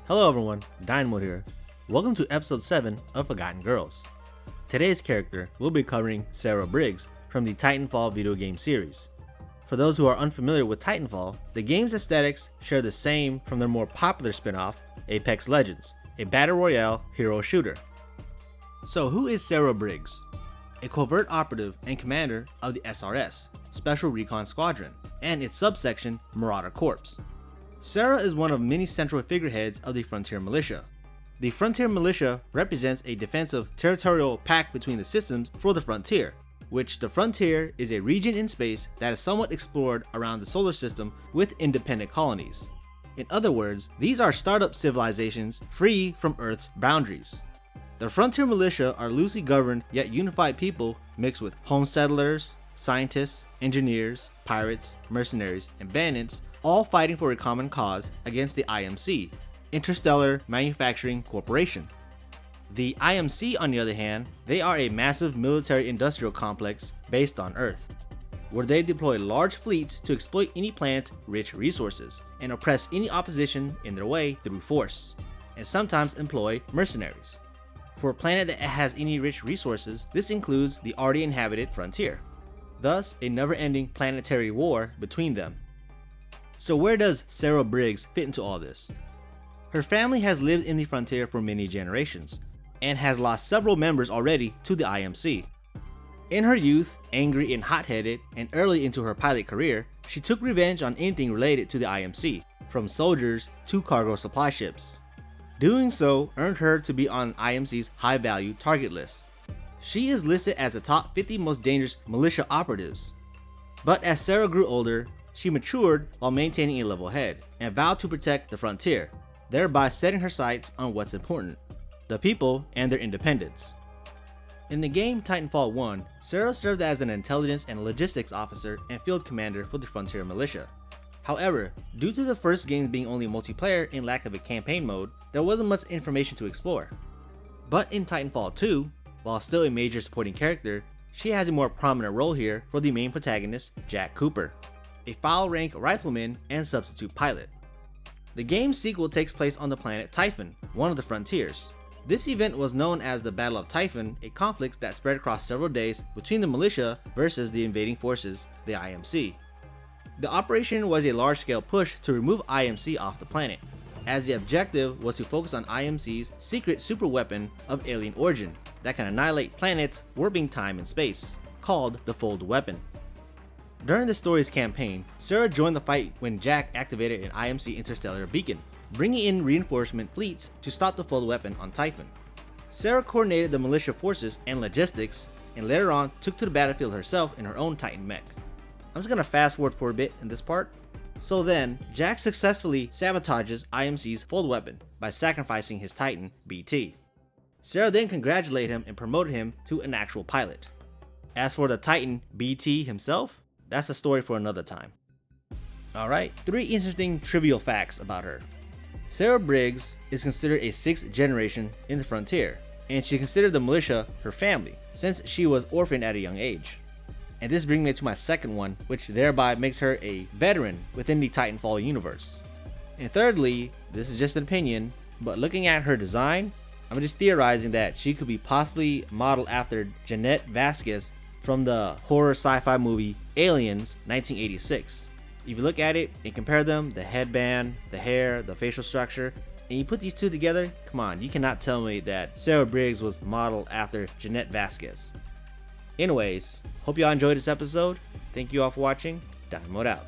Hello everyone, Dynamo here. Welcome to episode 7 of Forgotten Girls. Today's character will be covering Sarah Briggs from the Titanfall video game series. For those who are unfamiliar with Titanfall, the game's aesthetics share the same from their more popular spin-off, Apex Legends, a battle royale hero shooter. So who is Sarah Briggs? A covert operative and commander of the SRS, Special Recon Squadron, and its subsection, Marauder Corps. Sarah is one of many central figureheads of the Frontier Militia. The Frontier Militia represents a defensive territorial pact between the systems for the Frontier, which the Frontier is a region in space that is somewhat explored around the solar system with independent colonies. In other words, these are startup civilizations free from Earth's boundaries. The Frontier Militia are loosely governed yet unified people mixed with homesettlers, scientists, engineers, pirates, mercenaries, and bandits, all fighting for a common cause against the IMC, Interstellar Manufacturing Corporation. The IMC, on the other hand, they are a massive military-industrial complex based on Earth, where they deploy large fleets to exploit any planet's rich resources and oppress any opposition in their way through force, and sometimes employ mercenaries. For a planet that has any rich resources, this includes the already inhabited frontier, thus a never-ending planetary war between them. So where does Sarah Briggs fit into all this? Her family has lived in the frontier for many generations, and has lost several members already to the IMC. In her youth, angry and hot-headed, and early into her pilot career, she took revenge on anything related to the IMC, from soldiers to cargo supply ships. Doing so earned her to be on IMC's high-value target list. She is listed as the top 50 most dangerous militia operatives. But as Sarah grew older, she matured while maintaining a level head, and vowed to protect the frontier, thereby setting her sights on what's important: the people and their independence. In the game Titanfall 1, Sarah served as an intelligence and logistics officer and field commander for the Frontier Militia. However, due to the first game being only multiplayer and lack of a campaign mode, there wasn't much information to explore. But in Titanfall 2, while still a major supporting character, she has a more prominent role here for the main protagonist, Jack Cooper, a foul-rank rifleman and substitute pilot. The game's sequel takes place on the planet Typhon, one of the frontiers. This event was known as the Battle of Typhon, a conflict that spread across several days between the militia versus the invading forces, the IMC. The operation was a large-scale push to remove IMC off the planet, as the objective was to focus on IMC's secret superweapon of alien origin that can annihilate planets warping time and space, called the Fold Weapon. During the story's campaign, Sarah joined the fight when Jack activated an IMC interstellar beacon, bringing in reinforcement fleets to stop the Fold Weapon on Typhon. Sarah coordinated the militia forces and logistics, and later on took to the battlefield herself in her own Titan mech. I'm just gonna fast forward for a bit in this part. So then, Jack successfully sabotages IMC's Fold Weapon by sacrificing his Titan, BT. Sarah then congratulated him and promoted him to an actual pilot. As for the Titan, BT himself, that's a story for another time. Alright, 3 interesting trivial facts about her. Sarah Briggs is considered a 6th generation in the frontier, and she considered the militia her family, since she was orphaned at a young age. And this brings me to my second one, which thereby makes her a veteran within the Titanfall universe. And thirdly, this is just an opinion, but looking at her design, I'm just theorizing that she could be possibly modeled after Jeanette Vasquez from the horror sci-fi movie Aliens 1986. If you look at it and compare them, the headband, the hair, the facial structure, and you put these two together, come on, you cannot tell me that Sarah Briggs was modeled after Jeanette Vasquez. Anyways, hope y'all enjoyed this episode. Thank you all for watching. Dynamo out.